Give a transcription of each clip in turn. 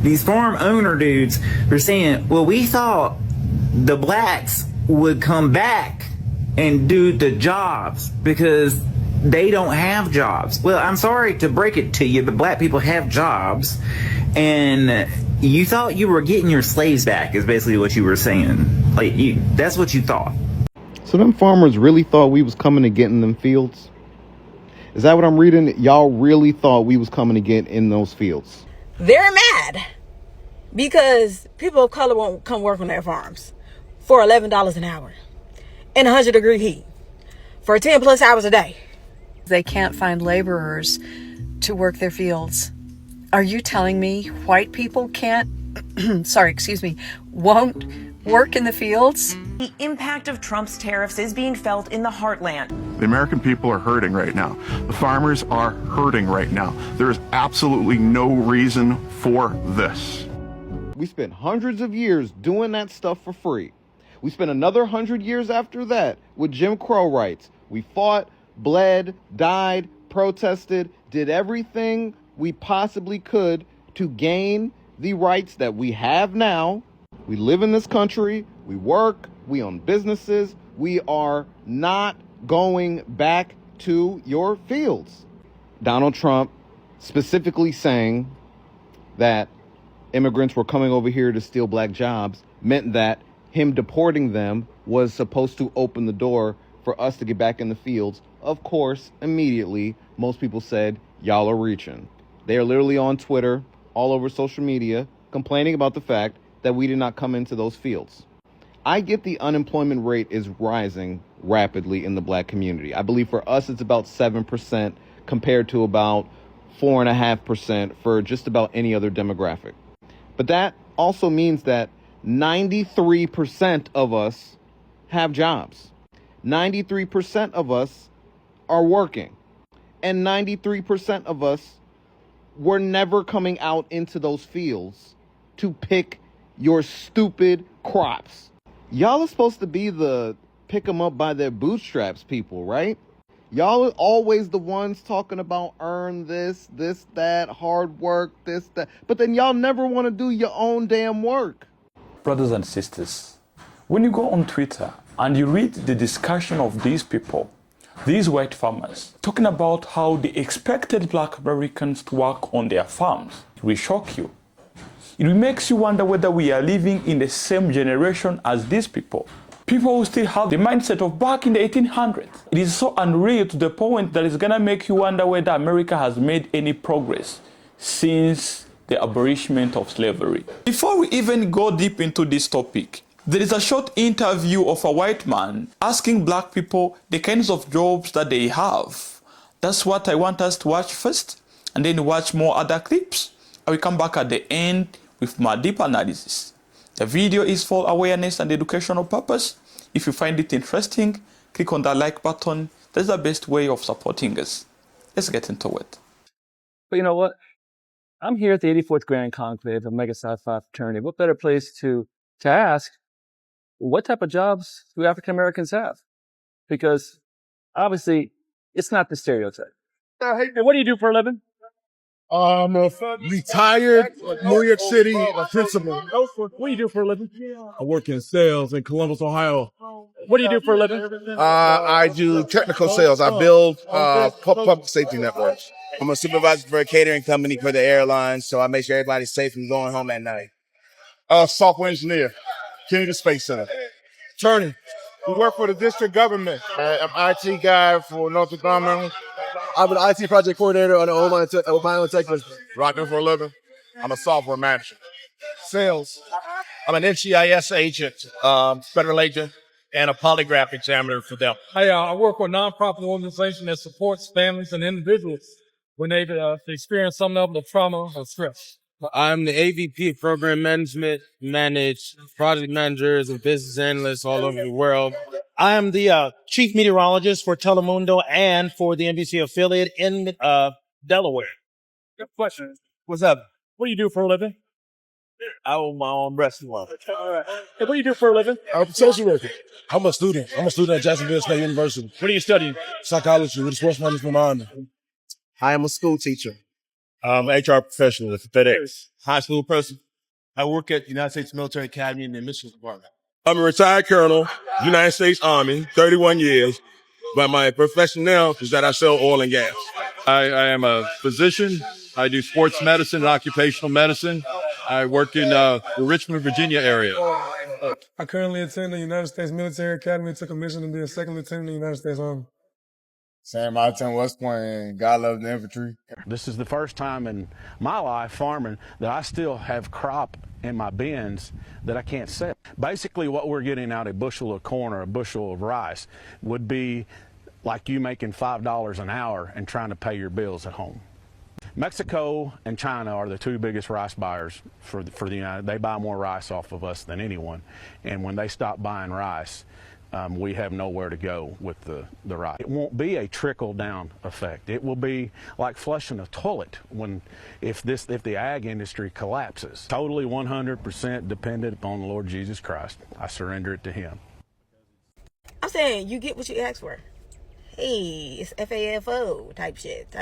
these farm owner dudes are saying, well, we thought the blacks would come back and do the jobs because they don't have jobs. Well, I'm sorry to break it to you, but black people have jobs, and you thought you were getting your slaves back is basically what you were saying. Like, that's what you thought. So them farmers really thought we was coming to get in them fields? Is that what I'm reading? Y'all really thought we was coming to get in those fields? They're mad because people of color won't come work on their farms for $11 an hour in 100-degree heat for 10 plus hours a day. They can't find laborers to work their fields. Are you telling me white people won't work in the fields? The impact of Trump's tariffs is being felt in the heartland. The American people are hurting right now. The farmers are hurting right now. There is absolutely no reason for this. We spent hundreds of years doing that stuff for free. We spent another 100 years after that with Jim Crow rights. We fought, bled, died, protested, did everything we possibly could to gain the rights that we have now. We live in this country, we work, we own businesses. We are not going back to your fields. Donald Trump specifically saying that immigrants were coming over here to steal black jobs meant that him deporting them was supposed to open the door for us to get back in the fields. Of course, immediately, most people said, y'all are reaching. They are literally on Twitter, all over social media, complaining about the fact that we did not come into those fields. I get the unemployment rate is rising rapidly in the black community. I believe for us, it's about 7% compared to about 4.5% for just about any other demographic. But that also means that 93% of us have jobs. 93% of us are working. And 93% of us were never coming out into those fields to pick your stupid crops. Y'all are supposed to be the pick them up by their bootstraps people, right? Y'all are always the ones talking about earn this, that, hard work, this, that. But then y'all never want to do your own damn work. Brothers and sisters, when you go on Twitter and you read the discussion of these people, these white farmers, talking about how they expected black Americans to work on their farms, it will shock you. It makes you wonder whether we are living in the same generation as these people. People who still have the mindset of back in the 1800s. It is so unreal to the point that it's going to make you wonder whether America has made any progress since the abolishment of slavery. Before we even go deep into this topic, there is a short interview of a white man asking black people the kinds of jobs that they have. That's what I want us to watch first, and then watch more other clips. I will come back at the end with more deep analysis. The video is for awareness and educational purpose. If you find it interesting, click on that like button. That's the best way of supporting us. Let's get into it. But you know what? I'm here at the 84th Grand Conclave of Mega Psi Phi Fraternity. What better place to ask, what type of jobs do African Americans have? Because obviously, it's not the stereotype. Hey, what do you do for a living? I'm a retired New York City principal. What do you do for a living? I work in sales in Columbus, Ohio. What do you do for a living? I do technical sales. I build public safety networks. I'm a supervisor for a catering company for the airlines, so I make sure everybody's safe from going home at night. Software engineer, Kennedy Space Center. Attorney. We work for the district government. I'm IT guy for Northrop Grumman. I'm an IT project coordinator on Ohio, Texas. Rocking for a living. I'm a software manager. Sales. I'm an NCIS agent, federal agent, and a polygraph examiner for them. I work for a nonprofit organization that supports families and individuals when they experience some level of trauma or stress. I'm the AVP of Program Management, manage project managers and business analysts all over the world. I am the chief meteorologist for Telemundo and for the NBC affiliate in Delaware. Good question. What's up? What do you do for a living? I own my own restaurant. All right. Hey, what do you do for a living? I'm a social worker. I'm a student. I'm a student at Jacksonville State University. What are you studying? Psychology with a sports management minor. I am a school teacher. I'm an HR professional at FedEx. high school person. I work at the United States Military Academy in the admissions department. I'm a retired colonel, United States Army, 31 years. But my profession now is that I sell oil and gas. I am a physician. I do sports medicine and occupational medicine. I work in the Richmond, Virginia area. I currently attend the United States Military Academy, took a mission to be a second lieutenant in the United States Army. Sam, I attend West Point, and God loves the infantry. This is the first time in my life farming that I still have crop in my bins that I can't sell. Basically, what we're getting out, a bushel of corn or a bushel of rice, would be like you making $5 an hour and trying to pay your bills at home. Mexico and China are the two biggest rice buyers for the United. They buy more rice off of us than anyone, and when they stop buying rice, we have nowhere to go with the rice. It won't be a trickle-down effect. It will be like flushing a toilet if the ag industry collapses. Totally 100% dependent upon the Lord Jesus Christ. I surrender it to Him. I'm saying you get what you ask for. Hey, it's FAFO type shit,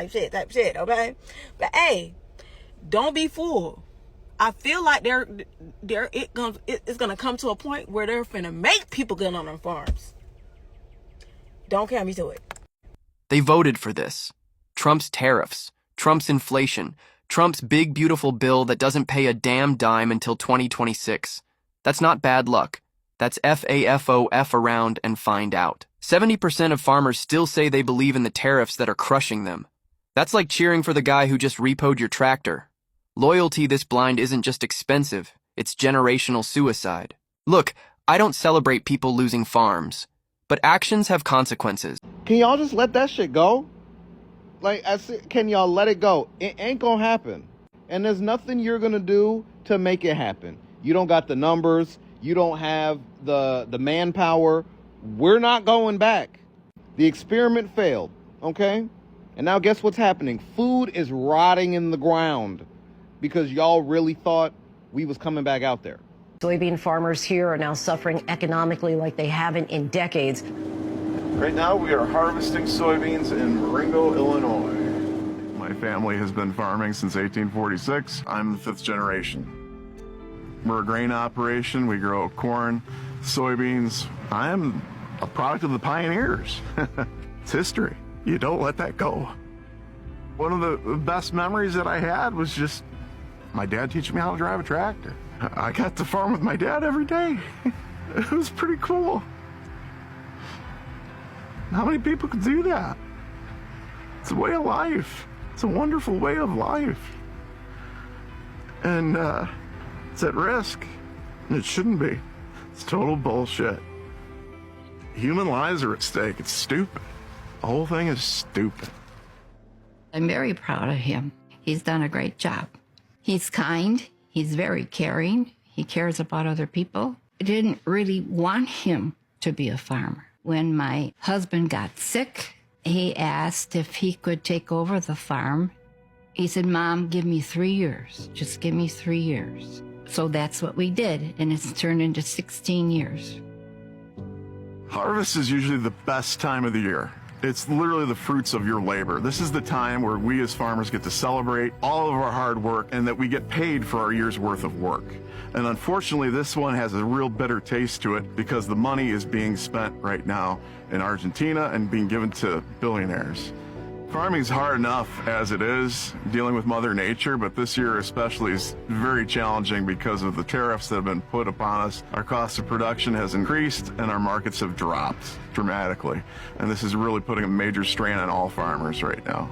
okay? But hey, don't be fooled. I feel like it's gonna come to a point where they're finna make people get on their farms. Don't count me to it. They voted for this. Trump's tariffs, Trump's inflation, Trump's big beautiful bill that doesn't pay a damn dime until 2026. That's not bad luck. That's FAFO, F around and find out. 70% of farmers still say they believe in the tariffs that are crushing them. That's like cheering for the guy who just repoed your tractor. Loyalty this blind isn't just expensive, it's generational suicide. Look, I don't celebrate people losing farms, but actions have consequences. Can y'all just let that shit go? Like, can y'all let it go? It ain't gonna happen. And there's nothing you're gonna do to make it happen. You don't got the numbers. You don't have the manpower. We're not going back. The experiment failed, okay? And now guess what's happening? Food is rotting in the ground because y'all really thought we was coming back out there. Soybean farmers here are now suffering economically like they haven't in decades. Right now we are harvesting soybeans in Marengo, Illinois. My family has been farming since 1846. I'm the 5th generation. We're a grain operation. We grow corn, soybeans. I am a product of the pioneers. It's history. You don't let that go. One of the best memories that I had was just my dad teaching me how to drive a tractor. I got to farm with my dad every day. It was pretty cool. How many people could do that? It's a way of life. It's a wonderful way of life. And it's at risk. And it shouldn't be. It's total bullshit. Human lives are at stake. It's stupid. The whole thing is stupid. I'm very proud of him. He's done a great job. He's kind. He's very caring. He cares about other people. I didn't really want him to be a farmer. When my husband got sick, he asked if he could take over the farm. He said, "Mom, give me 3 years. Just give me 3 years." So that's what we did, and it's turned into 16 years. Harvest is usually the best time of the year. It's literally the fruits of your labor. This is the time where we as farmers get to celebrate all of our hard work and that we get paid for our year's worth of work. And unfortunately, this one has a real bitter taste to it because the money is being spent right now in Argentina and being given to billionaires. Farming's hard enough as it is, dealing with Mother Nature, but this year especially is very challenging because of the tariffs that have been put upon us. Our cost of production has increased and our markets have dropped dramatically. And this is really putting a major strain on all farmers right now.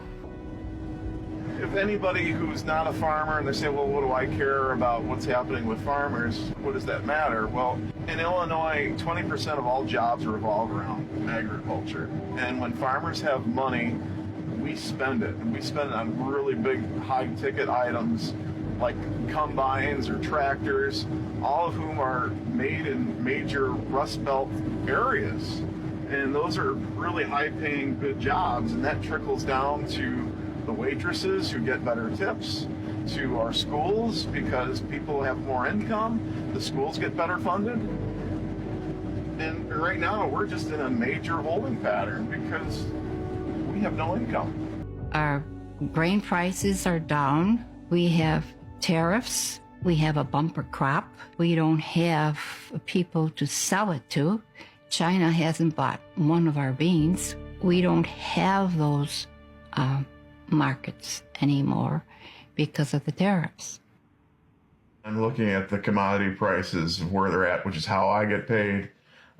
If anybody who's not a farmer and they say, well, what do I care about what's happening with farmers? What does that matter? Well, in Illinois, 20% of all jobs revolve around agriculture. And when farmers have money, we spend it, and we spend it on really big high-ticket items like combines or tractors, all of whom are made in major Rust Belt areas. And those are really high-paying, good jobs, and that trickles down to the waitresses who get better tips, to our schools because people have more income, the schools get better funded. And right now, we're just in a major holding pattern because we have no income. Our grain prices are down. We have tariffs. We have a bumper crop. We don't have people to sell it to. China hasn't bought one of our beans. We don't have those markets anymore because of the tariffs. I'm looking at the commodity prices, where they're at, which is how I get paid.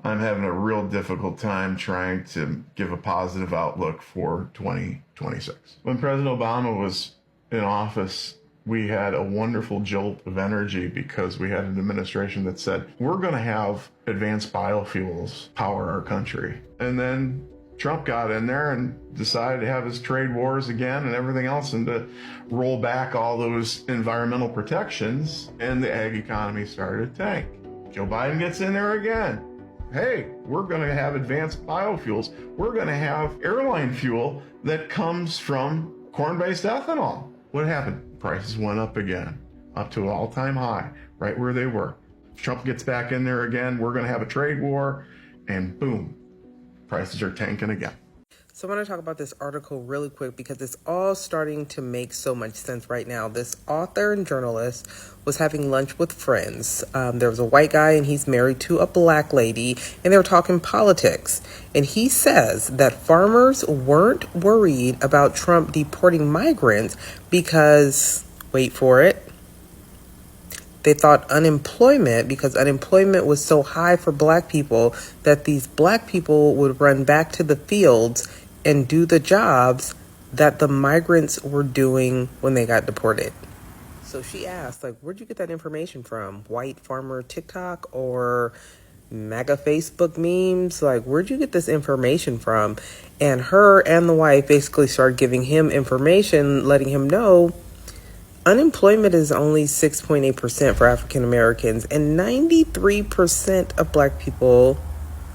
I'm having a real difficult time trying to give a positive outlook for 2026. When President Obama was in office, we had a wonderful jolt of energy because we had an administration that said, we're going to have advanced biofuels power our country. And then Trump got in there and decided to have his trade wars again and everything else, and to roll back all those environmental protections, and the ag economy started to tank. Joe Biden gets in there again. Hey, we're going to have advanced biofuels. We're going to have airline fuel that comes from corn-based ethanol. What happened? Prices went up again, up to an all-time high, right where they were. Trump gets back in there again. We're going to have a trade war, and boom, prices are tanking again. So I want to talk about this article really quick because it's all starting to make so much sense right now. This author and journalist was having lunch with friends. There was a white guy and he's married to a black lady, and they were talking politics. And he says that farmers weren't worried about Trump deporting migrants because, wait for it, they thought because unemployment was so high for black people, that these black people would run back to the fields and do the jobs that the migrants were doing when they got deported. So she asked, where'd you get that information from? White farmer TikTok or MAGA Facebook memes? Where'd you get this information from? And her and the wife basically started giving him information, letting him know unemployment is only 6.8% for African Americans, and 93% of black people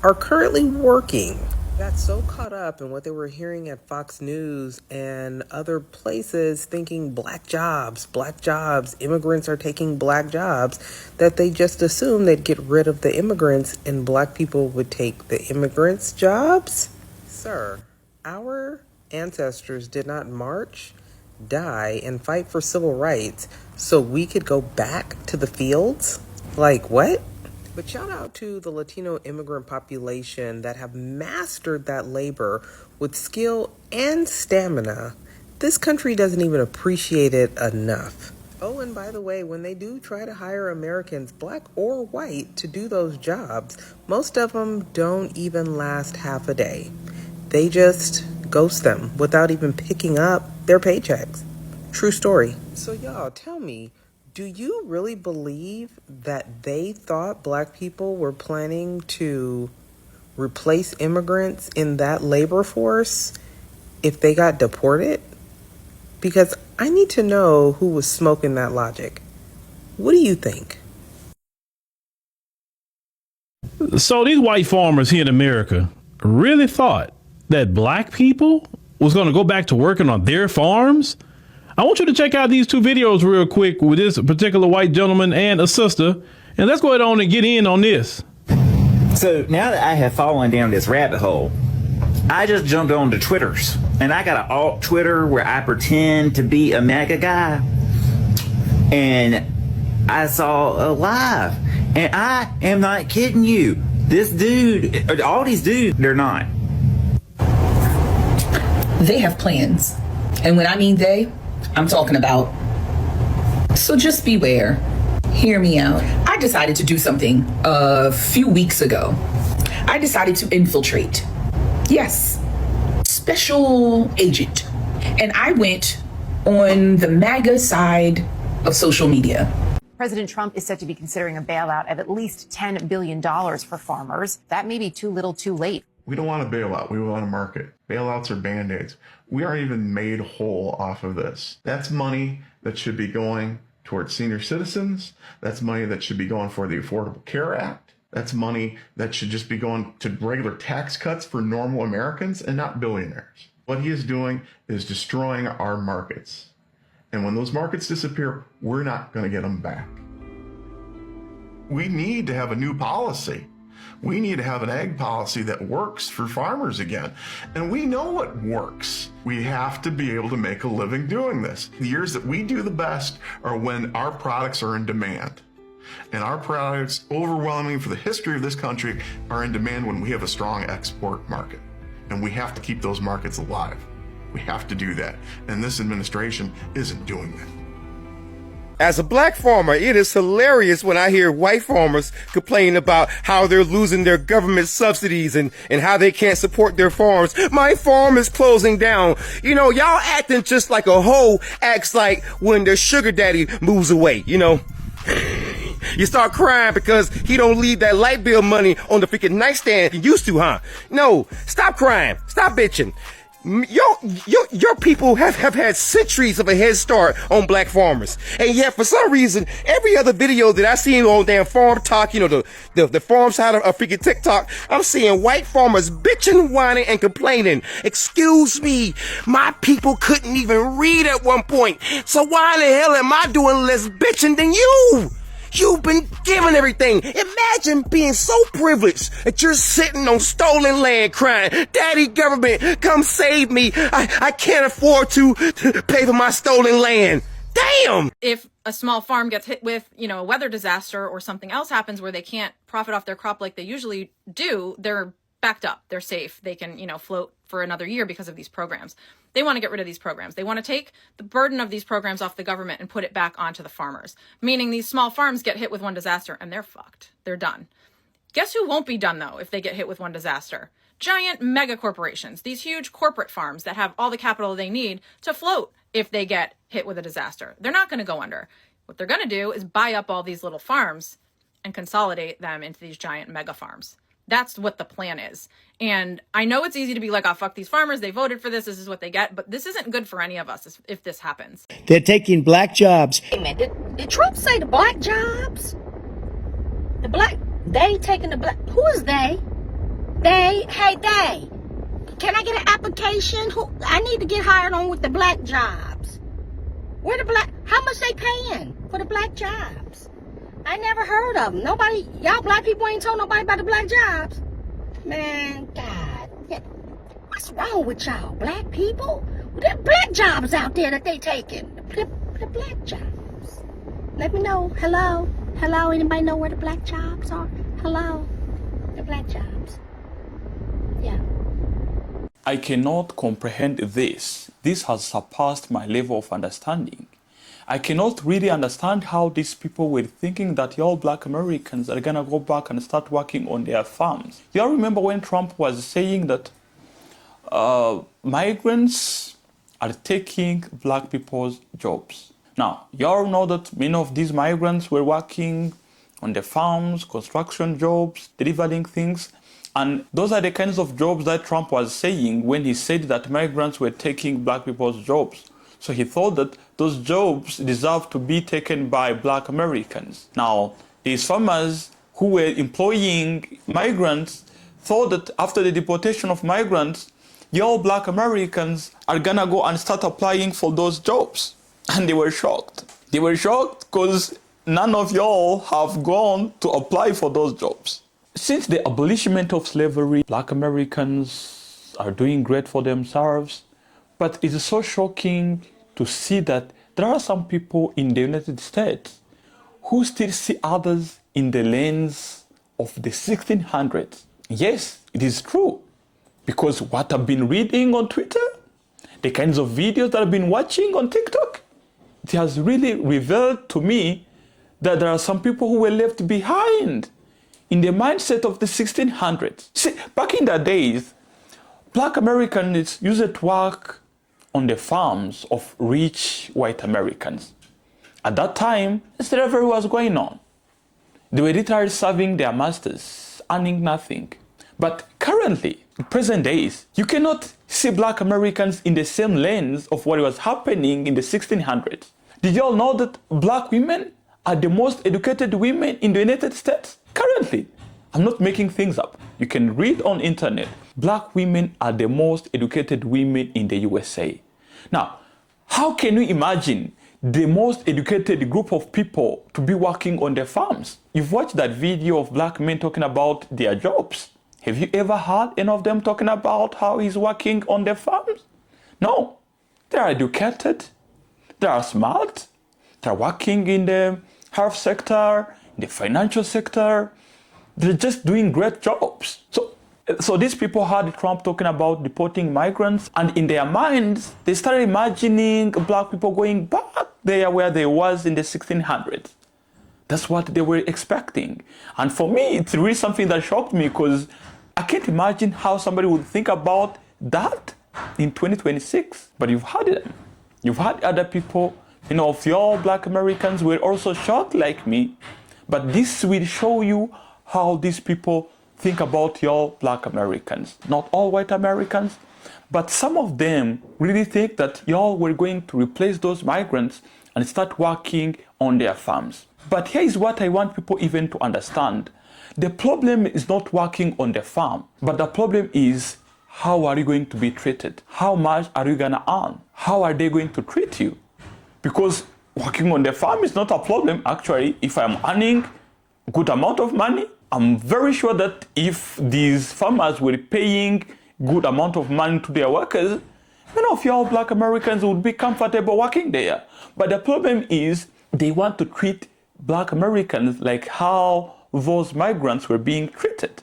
are currently working. Got so caught up in what they were hearing at Fox News and other places, thinking black jobs, immigrants are taking black jobs, that they just assumed they'd get rid of the immigrants and black people would take the immigrants' jobs. Sir, our ancestors did not march, die, and fight for civil rights so we could go back to the fields? What? But shout out to the Latino immigrant population that have mastered that labor with skill and stamina. This country doesn't even appreciate it enough. Oh, and by the way, when they do try to hire Americans, black or white, to do those jobs, most of them don't even last half a day. They just ghost them without even picking up their paychecks. True story. So y'all, tell me, do you really believe that they thought black people were planning to replace immigrants in that labor force if they got deported? Because I need to know who was smoking that logic. What do you think? So these white farmers here in America really thought that black people was going to go back to working on their farms? I want you to check out these two videos real quick with this particular white gentleman and a sister, and let's go ahead on and get in on this. So now that I have fallen down this rabbit hole, I just jumped on to Twitters, and I got an alt Twitter where I pretend to be a MAGA guy, and I saw a live, and I am not kidding you. This dude, all these dudes, they're not. They have plans, and when I mean they, I'm talking about. So just beware. Hear me out. I decided to do something a few weeks ago. I decided to infiltrate. Yes, special agent. And I went on the MAGA side of social media. President Trump is said to be considering a bailout of at least $10 billion for farmers. That may be too little too late. We don't want a bailout. We want a market. Bailouts are Band-Aids. We aren't even made whole off of this. That's money that should be going towards senior citizens. That's money that should be going for the Affordable Care Act. That's money that should just be going to regular tax cuts for normal Americans and not billionaires. What he is doing is destroying our markets. And when those markets disappear, we're not going to get them back. We need to have a new policy. We need to have an ag policy that works for farmers again. And we know what works. We have to be able to make a living doing this. The years that we do the best are when our products are in demand. And our products, overwhelmingly for the history of this country, are in demand when we have a strong export market. And we have to keep those markets alive. We have to do that. And this administration isn't doing that. As a black farmer, it is hilarious when I hear white farmers complain about how they're losing their government subsidies and how they can't support their farms. My farm is closing down. You know, y'all acting just like a hoe acts like when their sugar daddy moves away, you know. You start crying because he don't leave that light bill money on the freaking nightstand he used to, huh? No, stop crying. Stop bitching. Your people have had centuries of a head start on black farmers. And yet, for some reason, every other video that I see on damn Farm Talk, you know, the farm side of freaking TikTok, I'm seeing white farmers bitching, whining, and complaining. Excuse me, my people couldn't even read at one point. So why in the hell am I doing less bitching than you? You've been given everything. Imagine being so privileged that you're sitting on stolen land crying, Daddy government, come save me. I can't afford to pay for my stolen land. Damn! If a small farm gets hit with, a weather disaster or something else happens where they can't profit off their crop like they usually do, they're backed up. They're safe. They can, float for another year because of these programs. They want to get rid of these programs. They want to take the burden of these programs off the government and put it back onto the farmers, meaning these small farms get hit with one disaster and they're fucked. They're done. Guess who won't be done, though, if they get hit with one disaster? Giant mega corporations, these huge corporate farms that have all the capital they need to float if they get hit with a disaster. They're not going to go under. What they're going to do is buy up all these little farms and consolidate them into these giant mega farms. That's what the plan is. And I know it's easy to be like, oh, fuck these farmers. They voted for this. This is what they get. But this isn't good for any of us if this happens. They're taking black jobs. Hey, man, did Trump say the black jobs? They taking the black, who is they? They. Can I get an application? I need to get hired on with the black jobs. How much they paying for the black jobs? I never heard of them. Nobody, y'all black people ain't told nobody about the black jobs. Man, God, what's wrong with y'all, black people? There are black jobs out there that they taking. The black jobs. Let me know. Hello? Anybody know where the black jobs are? Hello? The black jobs. Yeah. I cannot comprehend this. This has surpassed my level of understanding. I cannot really understand how these people were thinking that y'all black Americans are gonna go back and start working on their farms. Y'all remember when Trump was saying that migrants are taking black people's jobs. Now, y'all know that many of these migrants were working on the farms, construction jobs, delivering things. And those are the kinds of jobs that Trump was saying when he said that migrants were taking black people's jobs. So he thought that those jobs deserve to be taken by black Americans. Now, these farmers who were employing migrants thought that after the deportation of migrants, y'all black Americans are gonna go and start applying for those jobs. And they were shocked. They were shocked because none of y'all have gone to apply for those jobs. Since the abolishment of slavery, black Americans are doing great for themselves. But it is so shocking to see that there are some people in the United States who still see others in the lens of the 1600s. Yes, it is true. Because what I've been reading on Twitter, the kinds of videos that I've been watching on TikTok, it has really revealed to me that there are some people who were left behind in the mindset of the 1600s. See, back in the days, black Americans used to work on the farms of rich white Americans. At that time, slavery was going on. They were literally serving their masters, earning nothing. But currently, in present days, you cannot see black Americans in the same lens of what was happening in the 1600s. Did you all know that black women are the most educated women in the United States? Currently, I'm not making things up. You can read on internet. Black women are the most educated women in the USA. Now, how can you imagine the most educated group of people to be working on the farms. You've watched that video of black men talking about their jobs. Have you ever heard any of them talking about how he's working on the farms? No. They are educated, they are smart, they're working in the health sector, in the financial sector. They're just doing great jobs. So these people heard Trump talking about deporting migrants, and in their minds, they started imagining black people going back there where they was in the 1600s. That's what they were expecting. And for me, it's really something that shocked me, because I can't imagine how somebody would think about that in 2026. But you've heard it. You've had other people, of your black Americans were also shocked like me. But this will show you how these people think about your black Americans. Not all white Americans, but some of them really think that y'all were going to replace those migrants and start working on their farms. But here is what I want people even to understand. The problem is not working on the farm, but the problem is, how are you going to be treated? How much are you going to earn? How are they going to treat you? Because working on the farm is not a problem. Actually, if I'm earning a good amount of money, I'm very sure that if these farmers were paying good amount of money to their workers, many of your black Americans would be comfortable working there. But the problem is, they want to treat black Americans like how those migrants were being treated.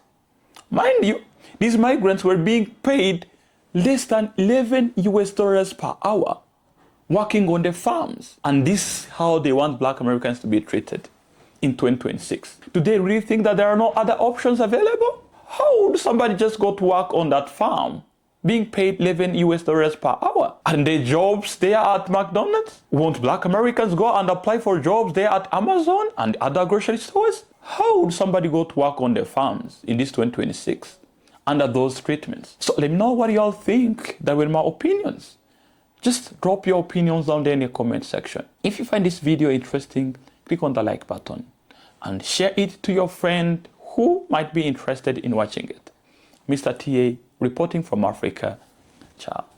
Mind you, these migrants were being paid less than $11 per hour working on the farms. And this is how they want black Americans to be treated in 2026. Do they really think that there are no other options available? How would somebody just go to work on that farm being paid $11 per hour? And the jobs there at McDonald's? Won't black Americans go and apply for jobs there at Amazon and other grocery stores? How would somebody go to work on the farms in this 2026 under those treatments? So let me know what y'all think. That were my opinions. Just drop your opinions down there in the comment section. If you find this video interesting, click on the like button and share it to your friend who might be interested in watching it. Mr. TA reporting from Africa. Ciao.